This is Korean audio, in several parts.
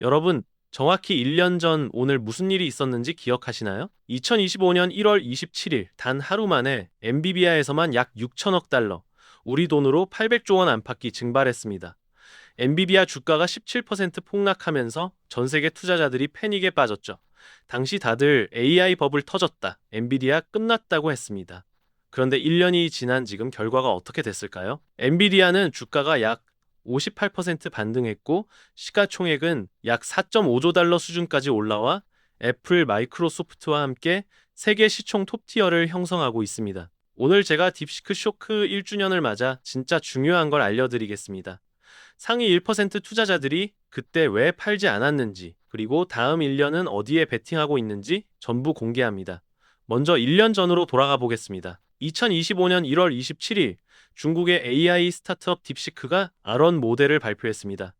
여러분, 정확히 1년 전 오늘 무슨 일이 있었는지 기억하시나요? 2025년 1월 27일 단 하루 만에 엔비디아에서만 약 6천억 달러, 우리 돈으로 800조 원 안팎이 증발했습니다. 엔비디아 주가가 17% 폭락하면서 전 세계 투자자들이 패닉에 빠졌죠. 당시 다들 AI 버블 터졌다, 엔비디아 끝났다고 했습니다. 그런데 1년이 지난 지금 결과가 어떻게 됐을까요? 엔비디아는 주가가 약 58% 반등했고 시가총액은 약 4.5조 달러 수준까지 올라와 애플, 마이크로소프트와 함께 세계 시총 톱티어를 형성하고 있습니다. 오늘 제가 딥시크 쇼크 1주년을 맞아 진짜 중요한 걸 알려드리겠습니다. 상위 1% 투자자들이 그때 왜 팔지 않았는지, 그리고 다음 1년은 어디에 베팅하고 있는지 전부 공개합니다. 먼저 1년 전으로 돌아가 보겠습니다. 2025년 1월 27일 중국의 AI 스타트업 딥시크가 아런 모델을 발표했습니다.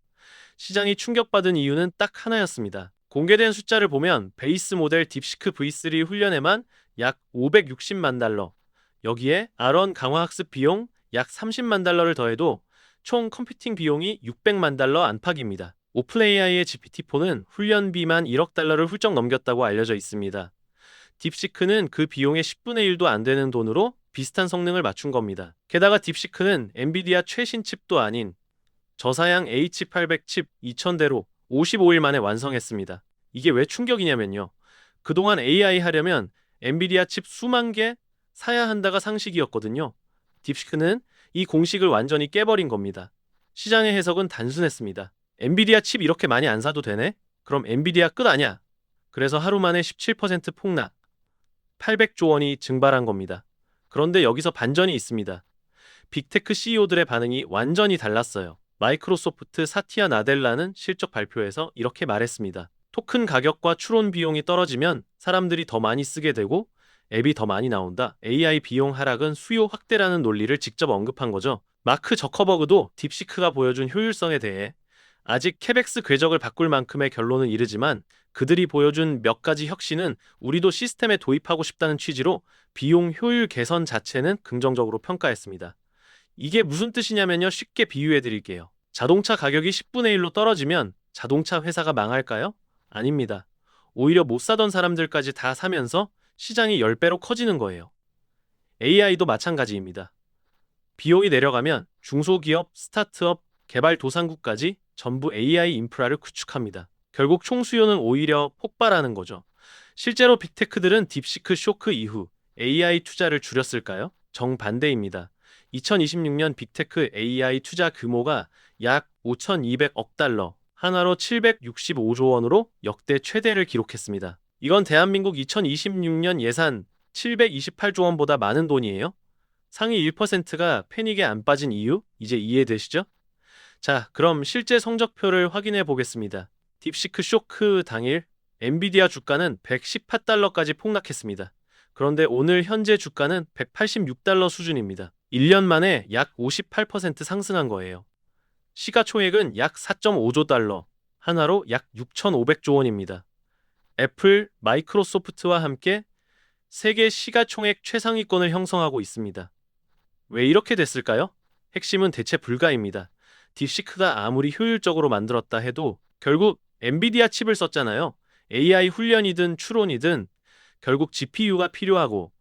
시장이 충격받은 이유는 딱 하나였습니다. 공개된 숫자를 보면 베이스 모델 딥시크 V3 훈련에만 약 560만 달러, 여기에 아런 강화 학습 비용 약 30만 달러를 더해도 총 컴퓨팅 비용이 600만 달러 안팎입니다. 오플AI의 GPT-4는 훈련비만 1억 달러를 훌쩍 넘겼다고 알려져 있습니다. 딥시크는 그 비용의 10분의 1도 안 되는 돈으로 비슷한 성능을 맞춘 겁니다. 게다가 딥시크는 엔비디아 최신 칩도 아닌 저사양 H800 칩 2000대로 55일 만에 완성했습니다. 이게 왜 충격이냐면요. 그동안 AI 하려면 엔비디아 칩 수만 개 사야 한다가 상식이었거든요. 딥시크는 이 공식을 완전히 깨버린 겁니다. 시장의 해석은 단순했습니다. 엔비디아 칩 이렇게 많이 안 사도 되네? 그럼 엔비디아 끝 아냐? 그래서 하루 만에 17% 폭락, 800조 원이 증발한 겁니다. 그런데 여기서 반전이 있습니다. 빅테크 CEO들의 반응이 완전히 달랐어요. 마이크로소프트 사티아 나델라는 실적 발표에서 이렇게 말했습니다. 토큰 가격과 추론 비용이 떨어지면 사람들이 더 많이 쓰게 되고 앱이 더 많이 나온다. AI 비용 하락은 수요 확대라는 논리를 직접 언급한 거죠. 마크 저커버그도 딥시크가 보여준 효율성에 대해 아직 캐벡스 궤적을 바꿀 만큼의 결론은 이르지만 그들이 보여준 몇 가지 혁신은 우리도 시스템에 도입하고 싶다는 취지로 비용 효율 개선 자체는 긍정적으로 평가했습니다. 이게 무슨 뜻이냐면요. 쉽게 비유해 드릴게요. 자동차 가격이 10분의 1로 떨어지면 자동차 회사가 망할까요? 아닙니다. 오히려 못 사던 사람들까지 다 사면서 시장이 10배로 커지는 거예요. AI도 마찬가지입니다. 비용이 내려가면 중소기업, 스타트업, 개발도상국까지 전부 AI 인프라를 구축합니다. 결국 총수요는 오히려 폭발하는 거죠. 실제로 빅테크들은 딥시크 쇼크 이후 AI 투자를 줄였을까요? 정반대입니다. 2026년 빅테크 AI 투자 규모가 약 5,200억 달러, 하나로 765조 원으로 역대 최대를 기록했습니다. 이건 대한민국 2026년 예산 728조 원보다 많은 돈이에요. 상위 1%가 패닉에 안 빠진 이유 이제 이해되시죠? 자, 그럼 실제 성적표를 확인해 보겠습니다. 딥시크 쇼크 당일 엔비디아 주가는 118달러까지 폭락했습니다. 그런데 오늘 현재 주가는 186달러 수준입니다. 1년 만에 약 58% 상승한 거예요. 시가총액은 약 4.5조 달러, 하나로 약 6,500조 원입니다. 애플, 마이크로소프트와 함께 세계 시가총액 최상위권을 형성하고 있습니다. 왜 이렇게 됐을까요? 핵심은 대체 불가입니다. 딥시크가 아무리 효율적으로 만들었다 해도 결국 엔비디아 칩을 썼잖아요. AI 훈련이든 추론이든 결국 GPU가 필요하고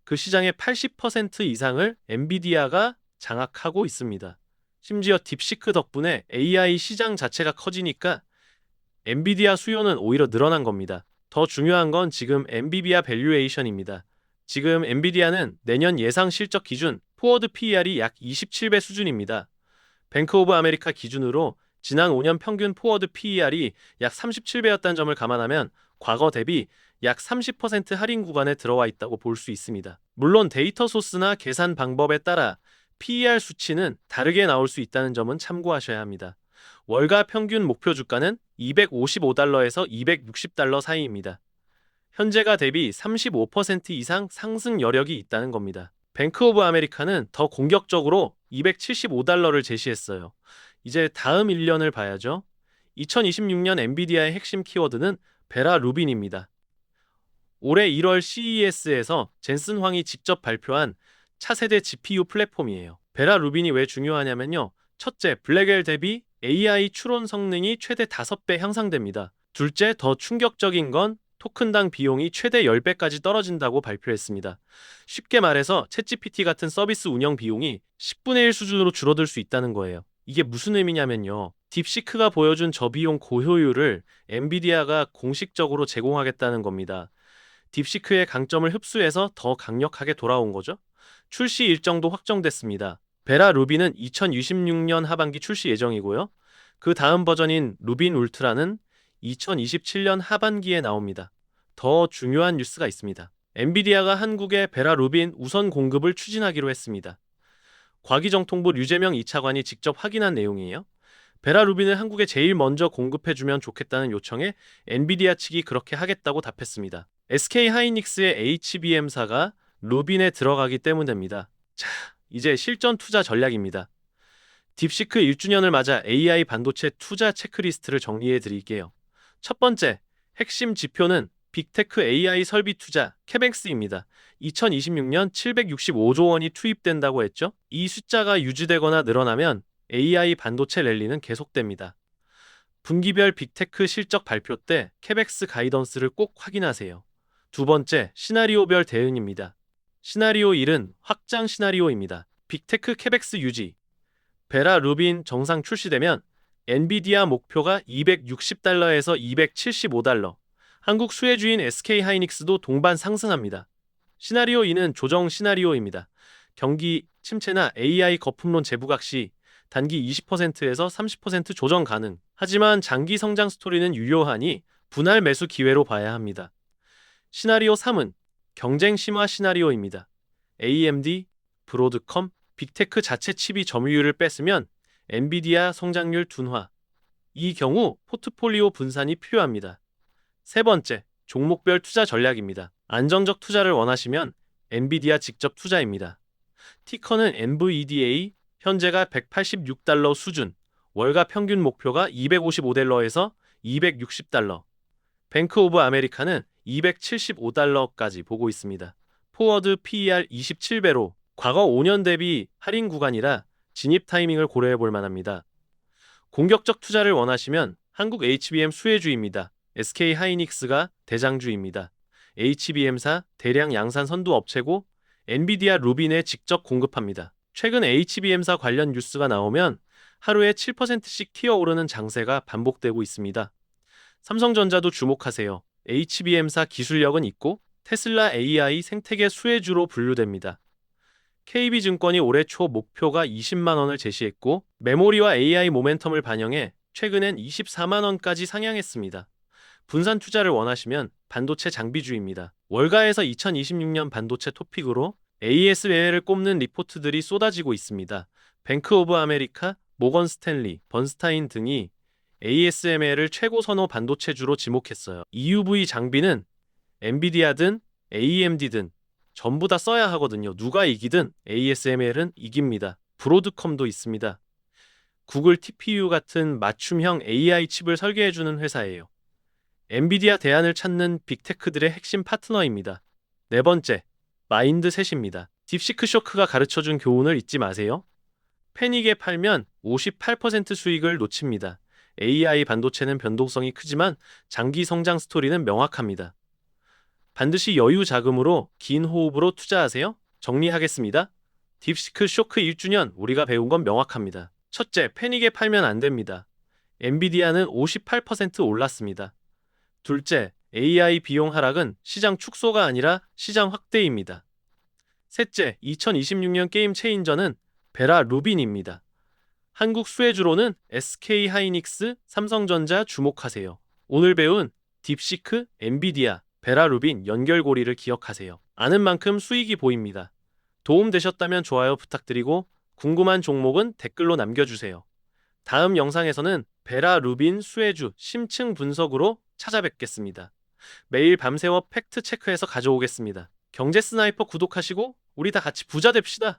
그 시장의 80% 이상을 엔비디아가 장악하고 있습니다. 심지어 딥시크 덕분에 AI 시장 자체가 커지니까 엔비디아 수요는 오히려 늘어난 겁니다. 더 중요한 건 지금 엔비디아 밸류에이션입니다. 지금 엔비디아는 내년 예상 실적 기준 포워드 PER이 약 27배 수준입니다. 뱅크 오브 아메리카 기준으로 지난 5년 평균 포워드 PER이 약 37배였다는 점을 감안하면 과거 대비 약 30% 할인 구간에 들어와 있다고 볼 수 있습니다. 물론 데이터 소스나 계산 방법에 따라 PER 수치는 다르게 나올 수 있다는 점은 참고하셔야 합니다. 월가 평균 목표 주가는 255달러에서 260달러 사이입니다. 현재가 대비 35% 이상 상승 여력이 있다는 겁니다. 뱅크 오브 아메리카는 더 공격적으로 275달러를 제시했어요. 이제 다음 1년을 봐야죠. 2026년 엔비디아의 핵심 키워드는 베라 루빈입니다. 올해 1월 CES에서 젠슨 황이 직접 발표한 차세대 GPU 플랫폼이에요. 베라 루빈이 왜 중요하냐면요. 첫째, 블랙엘 대비 AI 추론 성능이 최대 5배 향상됩니다. 둘째, 더 충격적인 건 토큰당 비용이 최대 10배까지 떨어진다고 발표했습니다. 쉽게 말해서 챗GPT 같은 서비스 운영 비용이 10분의 1 수준으로 줄어들 수 있다는 거예요. 이게 무슨 의미냐면요. 딥시크가 보여준 저비용 고효율을 엔비디아가 공식적으로 제공하겠다는 겁니다. 딥시크의 강점을 흡수해서 더 강력하게 돌아온 거죠. 출시 일정도 확정됐습니다. 베라 루비는 2026년 하반기 출시 예정이고요. 그 다음 버전인 루빈 울트라는 2027년 하반기에 나옵니다. 더 중요한 뉴스가 있습니다. 엔비디아가 한국에 베라 루빈 우선 공급을 추진하기로 했습니다. 과기정통부 류재명 2차관이 직접 확인한 내용이에요. 베라 루빈을 한국에 제일 먼저 공급해주면 좋겠다는 요청에 엔비디아 측이 그렇게 하겠다고 답했습니다. SK 하이닉스의 HBM사가 루빈에 들어가기 때문입니다. 자, 이제 실전 투자 전략입니다. 딥시크 1주년을 맞아 AI 반도체 투자 체크리스트를 정리해 드릴게요. 첫 번째, 핵심 지표는 빅테크 AI 설비 투자 캐펙스입니다. 2026년 765조 원이 투입된다고 했죠? 이 숫자가 유지되거나 늘어나면 AI 반도체 랠리는 계속됩니다. 분기별 빅테크 실적 발표 때 캐펙스 가이던스를 꼭 확인하세요. 두 번째, 시나리오별 대응입니다. 시나리오 1은 확장 시나리오입니다. 빅테크 캐펙스 유지. 베라 루빈 정상 출시되면 엔비디아 목표가 260달러에서 275달러. 한국 수혜주인 SK 하이닉스도 동반 상승합니다. 시나리오 2는 조정 시나리오입니다. 경기 침체나 AI 거품론 재부각 시 단기 20%에서 30% 조정 가능. 하지만 장기 성장 스토리는 유효하니 분할 매수 기회로 봐야 합니다. 시나리오 3은 경쟁 심화 시나리오입니다. AMD, 브로드컴, 빅테크 자체 칩이 점유율을 뺐으면 엔비디아 성장률 둔화. 이 경우 포트폴리오 분산이 필요합니다. 세 번째, 종목별 투자 전략입니다. 안정적 투자를 원하시면 엔비디아 직접 투자입니다. 티커는 NVDA, 현재가 186달러 수준, 월가 평균 목표가 255달러에서 260달러. 뱅크 오브 아메리카는 275달러까지 보고 있습니다. 포워드 PER 27배로 과거 5년 대비 할인 구간이라 진입 타이밍을 고려해 볼 만합니다. 공격적 투자를 원하시면 한국 HBM 수혜주입니다. SK 하이닉스가 대장주입니다. HBM사 대량 양산 선두 업체고 엔비디아 루빈에 직접 공급합니다. 최근 HBM사 관련 뉴스가 나오면 하루에 7%씩 튀어오르는 장세가 반복되고 있습니다. 삼성전자도 주목하세요. HBM사 기술력은 있고 테슬라 AI 생태계 수혜주로 분류됩니다. KB증권이 올해 초 목표가 20만 원을 제시했고 메모리와 AI 모멘텀을 반영해 최근엔 24만 원까지 상향했습니다. 분산 투자를 원하시면 반도체 장비주입니다. 월가에서 2026년 반도체 토픽으로 ASML을 꼽는 리포트들이 쏟아지고 있습니다. 뱅크 오브 아메리카, 모건 스탠리, 번스타인 등이 ASML을 최고 선호 반도체주로 지목했어요. EUV 장비는 엔비디아든 AMD든 전부 다 써야 하거든요. 누가 이기든 ASML은 이깁니다. 브로드컴도 있습니다. 구글 TPU 같은 맞춤형 AI 칩을 설계해주는 회사예요. 엔비디아 대안을 찾는 빅테크들의 핵심 파트너입니다. 네 번째, 마인드셋입니다. 딥시크 쇼크가 가르쳐준 교훈을 잊지 마세요. 패닉에 팔면 58% 수익을 놓칩니다. AI 반도체는 변동성이 크지만 장기 성장 스토리는 명확합니다. 반드시 여유 자금으로 긴 호흡으로 투자하세요. 정리하겠습니다. 딥시크 쇼크 1주년 우리가 배운 건 명확합니다. 첫째, 패닉에 팔면 안 됩니다. 엔비디아는 58% 올랐습니다. 둘째, AI 비용 하락은 시장 축소가 아니라 시장 확대입니다. 셋째, 2026년 게임 체인저는 베라 루빈입니다. 한국 수혜주로는 SK 하이닉스, 삼성전자 주목하세요. 오늘 배운 딥시크, 엔비디아, 베라 루빈 연결고리를 기억하세요. 아는 만큼 수익이 보입니다. 도움 되셨다면 좋아요 부탁드리고 궁금한 종목은 댓글로 남겨주세요. 다음 영상에서는 베라 루빈 수혜주 심층 분석으로 찾아뵙겠습니다. 매일 밤새워 팩트 체크해서 가져오겠습니다. 경제 스나이퍼 구독하시고 우리 다 같이 부자 됩시다.